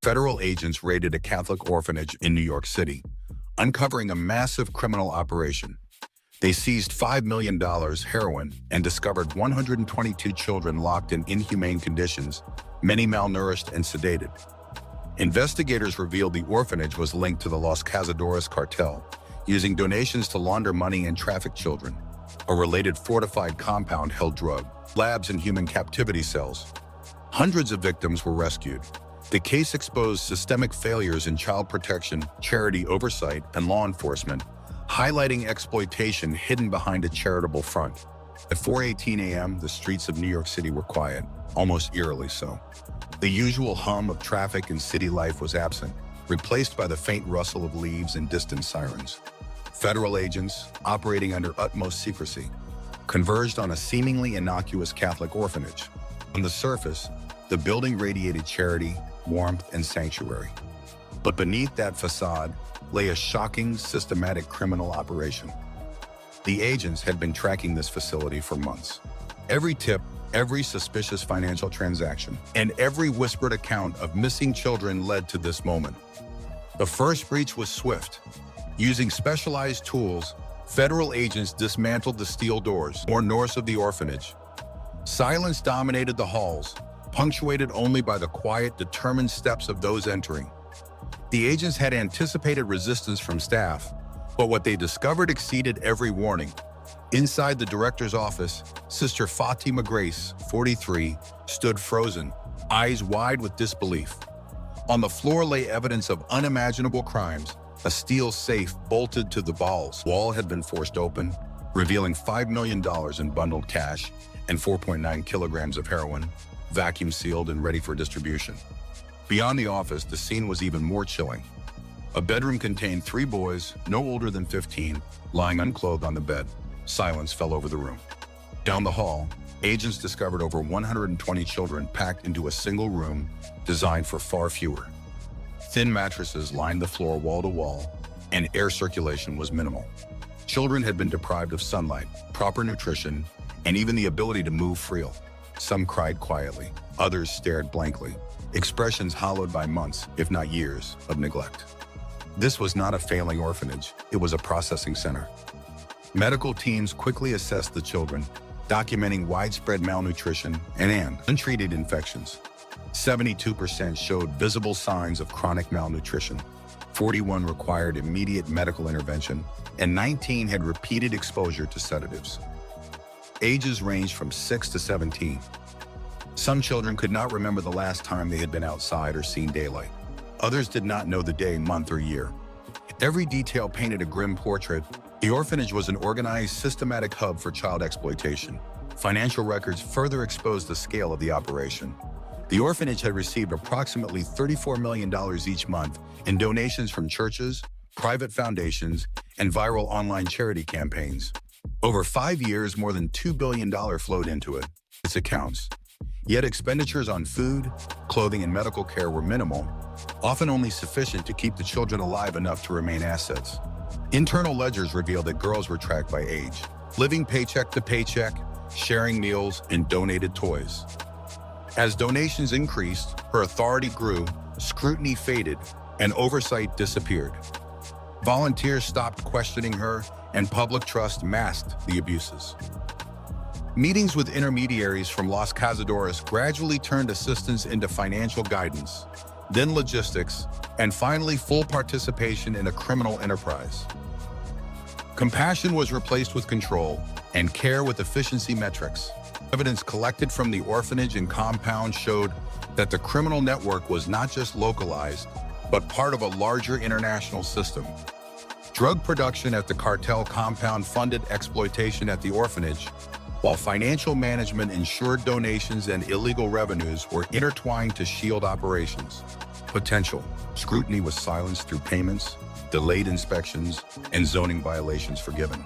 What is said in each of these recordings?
federal agents raided a Catholic orphanage in New York City, uncovering a massive criminal operation. They seized $5 million heroin and discovered 122 children locked in inhumane conditions, many malnourished and sedated. Investigators revealed the orphanage was linked to the Los Cazadores cartel, using donations to launder money and traffic children. A related fortified compound held drug labs and human captivity cells. Hundreds of victims were rescued. The case exposed systemic failures in child protection, charity oversight, and law enforcement, highlighting exploitation hidden behind a charitable front. At 4:18 a.m., the streets of New York City were quiet, almost eerily so. The usual hum of traffic and city life was absent, replaced by the faint rustle of leaves and distant sirens. Federal agents, operating under utmost secrecy, converged on a seemingly innocuous Catholic orphanage. On the surface, the building radiated charity, warmth, and sanctuary. But beneath that facade lay a shocking, systematic criminal operation. The agents had been tracking this facility for months. Every tip, every suspicious financial transaction, and every whispered account of missing children led to this moment. The first breach was swift. Using specialized tools, federal agents dismantled the steel doors more north of the orphanage. Silence dominated the halls, punctuated only by the quiet, determined steps of those entering. The agents had anticipated resistance from staff, but what they discovered exceeded every warning. Inside the director's office, Sister Fatima Grace, 43, stood frozen, eyes wide with disbelief. On the floor lay evidence of unimaginable crimes. A steel safe bolted to the wall had been forced open, revealing $5 million in bundled cash and 4.9 kilograms of heroin, vacuum sealed and ready for distribution. Beyond the office, the scene was even more chilling. A bedroom contained 3 boys, no older than 15, lying unclothed on the bed. Silence fell over the room. Down the hall, agents discovered over 120 children packed into a single room designed for far fewer. Thin mattresses lined the floor wall to wall, and air circulation was minimal. Children had been deprived of sunlight, proper nutrition, and even the ability to move freely. Some cried quietly, others stared blankly, expressions hollowed by months, if not years, of neglect. This was not a failing orphanage, it was a processing center. Medical teams quickly assessed the children, documenting widespread malnutrition and untreated infections. 72% showed visible signs of chronic malnutrition, 41 required immediate medical intervention, and 19 had repeated exposure to sedatives. Ages ranged from 6 to 17. Some children could not remember the last time they had been outside or seen daylight. Others did not know the day, month, or year. Every detail painted a grim portrait. The orphanage was an organized, systematic hub for child exploitation. Financial records further exposed the scale of the operation. The orphanage had received approximately $34 million each month in donations from churches, private foundations, and viral online charity campaigns. Over 5 years, more than $2 billion flowed into it, its accounts. Yet expenditures on food, clothing, and medical care were minimal, often only sufficient to keep the children alive enough to remain assets. Internal ledgers revealed that girls were tracked by age, living paycheck to paycheck, sharing meals, and donated toys. As donations increased, her authority grew, scrutiny faded, and oversight disappeared. Volunteers stopped questioning her, and public trust masked the abuses. Meetings with intermediaries from Los Cazadores gradually turned assistance into financial guidance, then logistics, and finally full participation in a criminal enterprise. Compassion was replaced with control, and care with efficiency metrics. Evidence collected from the orphanage and compound showed that the criminal network was not just localized, but part of a larger international system. Drug production at the cartel compound funded exploitation at the orphanage, while financial management ensured donations and illegal revenues were intertwined to shield operations. Potential scrutiny was silenced through payments, delayed inspections, and zoning violations forgiven.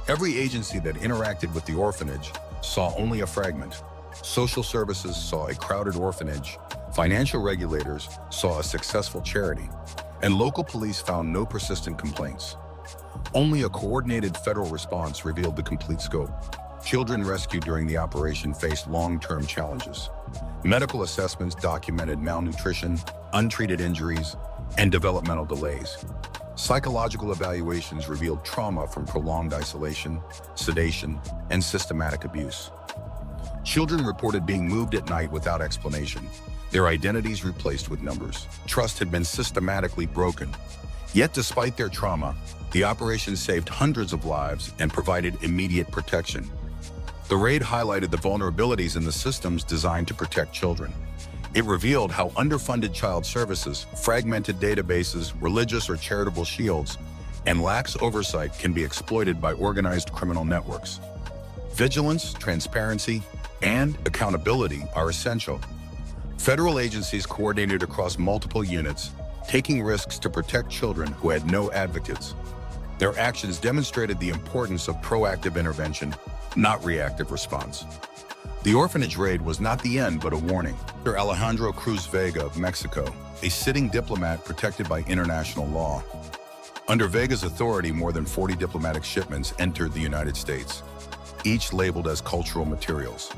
Every agency that interacted with the orphanage saw only a fragment. Social services saw a crowded orphanage, financial regulators saw a successful charity, and local police found no persistent complaints. Only a coordinated federal response revealed the complete scope. Children rescued during the operation faced long-term challenges. Medical assessments documented malnutrition, untreated injuries, and developmental delays. Psychological evaluations revealed trauma from prolonged isolation, sedation, and systematic abuse. Children reported being moved at night without explanation, their identities replaced with numbers. Trust had been systematically broken. Yet despite their trauma, the operation saved hundreds of lives and provided immediate protection. The raid highlighted the vulnerabilities in the systems designed to protect children. It revealed how underfunded child services, fragmented databases, religious or charitable shields, and lax oversight can be exploited by organized criminal networks. Vigilance, transparency, and accountability are essential. Federal agencies coordinated across multiple units, taking risks to protect children who had no advocates. Their actions demonstrated the importance of proactive intervention, not reactive response. The orphanage raid was not the end, but a warning. Dr. Alejandro Cruz Vega of Mexico, a sitting diplomat protected by international law. Under Vega's authority, more than 40 diplomatic shipments entered the United States, each labeled as cultural materials,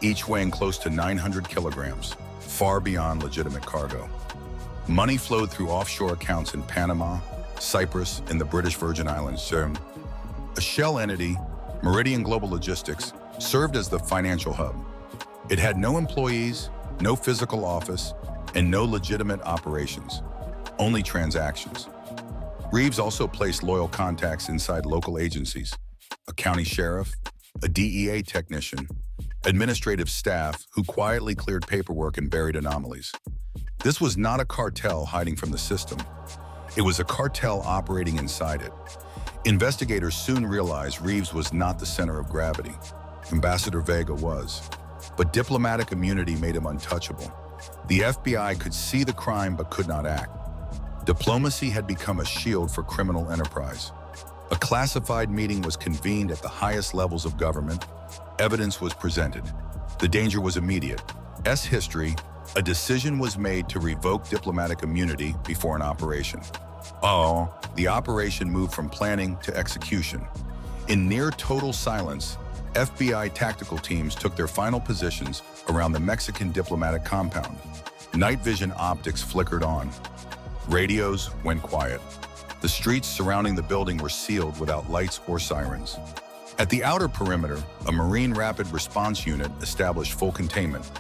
each weighing close to 900 kilograms, far beyond legitimate cargo. Money flowed through offshore accounts in Panama, Cyprus, and the British Virgin Islands. A shell entity, Meridian Global Logistics, served as the financial hub. It had no employees, no physical office, and no legitimate operations, only transactions. Reeves also placed loyal contacts inside local agencies, a county sheriff, a DEA technician, administrative staff who quietly cleared paperwork and buried anomalies. This was not a cartel hiding from the system. It was a cartel operating inside it. Investigators soon realized Reeves was not the center of gravity. Ambassador Vega was. But diplomatic immunity made him untouchable. The FBI could see the crime but could not act. Diplomacy had become a shield for criminal enterprise. A classified meeting was convened at the highest levels of government. Evidence was presented. The danger was immediate. History, a decision was made to revoke diplomatic immunity before an operation. The operation moved from planning to execution. In near total silence, FBI tactical teams took their final positions around the Mexican diplomatic compound. Night vision optics flickered on. Radios went quiet. The streets surrounding the building were sealed without lights or sirens. At the outer perimeter, a Marine Rapid Response Unit established full containment.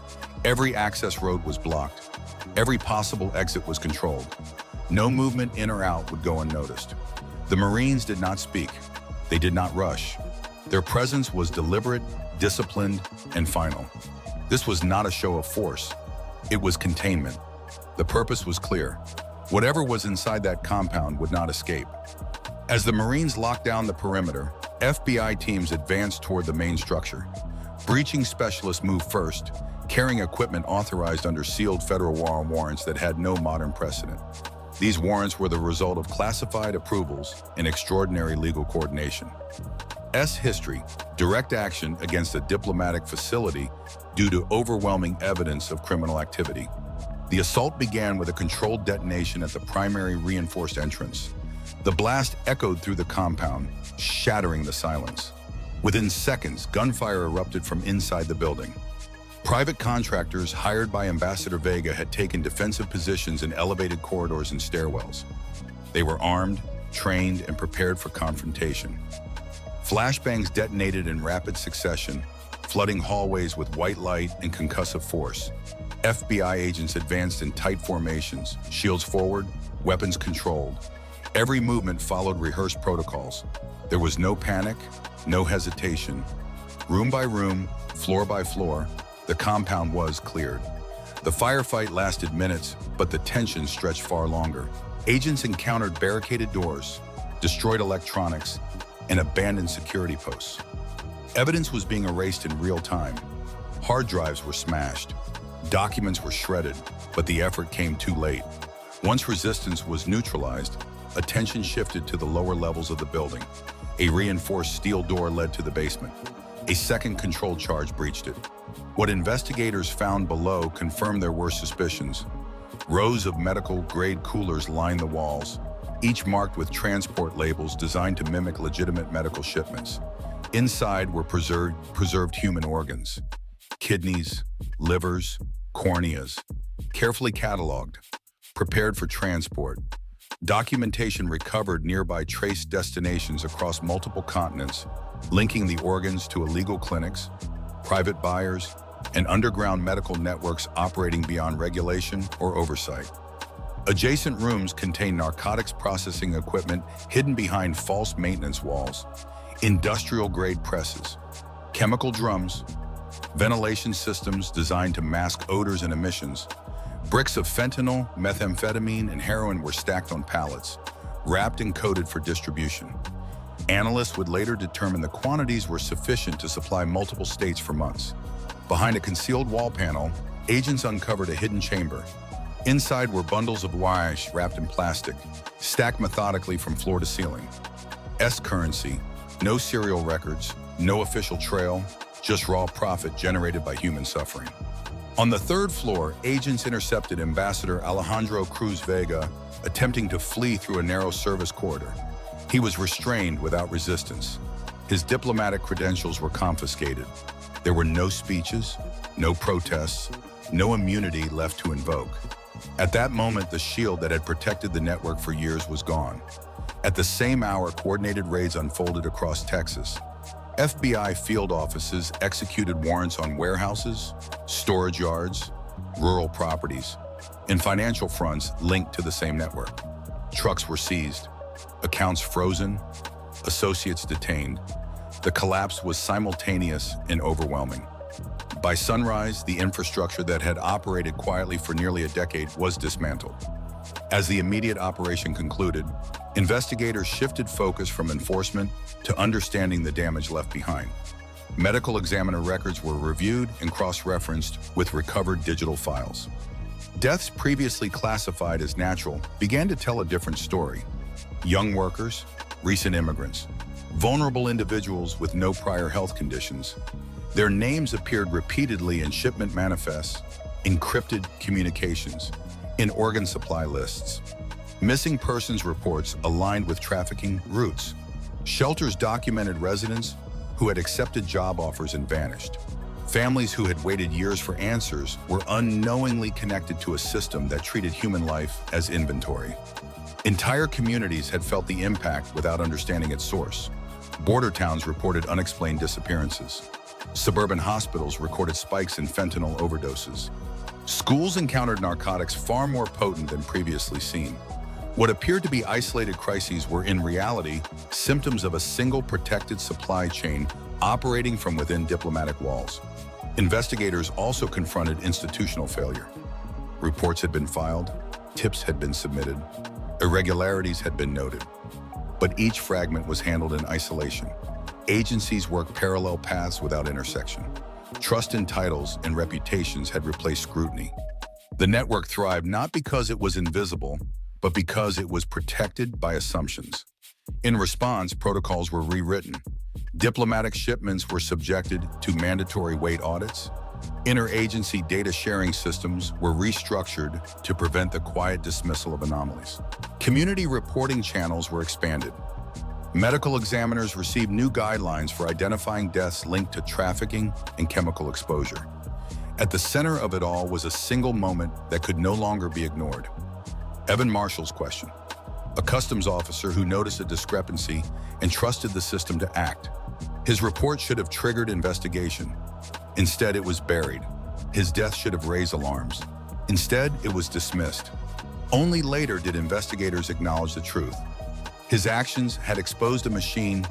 Every access road was blocked. Every possible exit was controlled. No movement in or out would go unnoticed. The Marines did not speak. They did not rush. Their presence was deliberate, disciplined, and final. This was not a show of force. It was containment. The purpose was clear. Whatever was inside that compound would not escape. As the Marines locked down the perimeter, FBI teams advanced toward the main structure. Breaching specialists moved first, carrying equipment authorized under sealed federal warrants that had no modern precedent. These warrants were the result of classified approvals and extraordinary legal coordination. History, direct action against a diplomatic facility due to overwhelming evidence of criminal activity. The assault began with a controlled detonation at the primary reinforced entrance. The blast echoed through the compound, shattering the silence. Within seconds, gunfire erupted from inside the building. Private contractors hired by Ambassador Vega had taken defensive positions in elevated corridors and stairwells. They were armed, trained, and prepared for confrontation. Flashbangs detonated in rapid succession, flooding hallways with white light and concussive force. FBI agents advanced in tight formations, shields forward, weapons controlled. Every movement followed rehearsed protocols. There was no panic, no hesitation. Room by room, floor by floor, the compound was cleared. The firefight lasted minutes, but the tension stretched far longer. Agents encountered barricaded doors, destroyed electronics, and abandoned security posts. Evidence was being erased in real time. Hard drives were smashed. Documents were shredded, but the effort came too late. Once resistance was neutralized, attention shifted to the lower levels of the building. A reinforced steel door led to the basement. A second controlled charge breached it. What investigators found below confirmed their worst suspicions. Rows of medical-grade coolers lined the walls, each marked with transport labels designed to mimic legitimate medical shipments. Inside were preserved human organs, kidneys, livers, corneas, carefully cataloged, prepared for transport. Documentation recovered nearby traced destinations across multiple continents, linking the organs to illegal clinics, private buyers, and underground medical networks operating beyond regulation or oversight. Adjacent rooms contain narcotics processing equipment hidden behind false maintenance walls, industrial-grade presses, chemical drums, ventilation systems designed to mask odors and emissions. Bricks of fentanyl, methamphetamine, and heroin were stacked on pallets, wrapped and coded for distribution. Analysts would later determine the quantities were sufficient to supply multiple states for months. Behind a concealed wall panel, agents uncovered a hidden chamber. Inside were bundles of wires wrapped in plastic, stacked methodically from floor to ceiling. S-currency, no serial records, no official trail, just raw profit generated by human suffering. On the third floor, agents intercepted Ambassador Alejandro Cruz Vega attempting to flee through a narrow service corridor. He was restrained without resistance. His diplomatic credentials were confiscated. There were no speeches, no protests, no immunity left to invoke. At that moment, the shield that had protected the network for years was gone. At the same hour, coordinated raids unfolded across Texas. FBI field offices executed warrants on warehouses, storage yards, rural properties, and financial fronts linked to the same network. Trucks were seized, accounts frozen, associates detained. The collapse was simultaneous and overwhelming. By sunrise, the infrastructure that had operated quietly for nearly a decade was dismantled. As the immediate operation concluded, investigators shifted focus from enforcement to understanding the damage left behind. Medical examiner records were reviewed and cross-referenced with recovered digital files. Deaths previously classified as natural began to tell a different story. Young workers, recent immigrants, vulnerable individuals with no prior health conditions. Their names appeared repeatedly in shipment manifests, encrypted communications, in organ supply lists. Missing persons reports aligned with trafficking routes. Shelters documented residents who had accepted job offers and vanished. Families who had waited years for answers were unknowingly connected to a system that treated human life as inventory. Entire communities had felt the impact without understanding its source. Border towns reported unexplained disappearances. Suburban hospitals recorded spikes in fentanyl overdoses. Schools encountered narcotics far more potent than previously seen. What appeared to be isolated crises were in reality symptoms of a single protected supply chain operating from within diplomatic walls. Investigators also confronted institutional failure. Reports had been filed, tips had been submitted, irregularities had been noted, but each fragment was handled in isolation. Agencies worked parallel paths without intersection. Trust in titles and reputations had replaced scrutiny. The network thrived not because it was invisible, but because it was protected by assumptions. In response, protocols were rewritten. Diplomatic shipments were subjected to mandatory weight audits. Interagency data sharing systems were restructured to prevent the quiet dismissal of anomalies. Community reporting channels were expanded. Medical examiners received new guidelines for identifying deaths linked to trafficking and chemical exposure. At the center of it all was a single moment that could no longer be ignored. Evan Marshall's question, a customs officer who noticed a discrepancy and trusted the system to act. His report should have triggered investigation. Instead, it was buried. His death should have raised alarms. Instead, it was dismissed. Only later did investigators acknowledge the truth. His actions had exposed a machine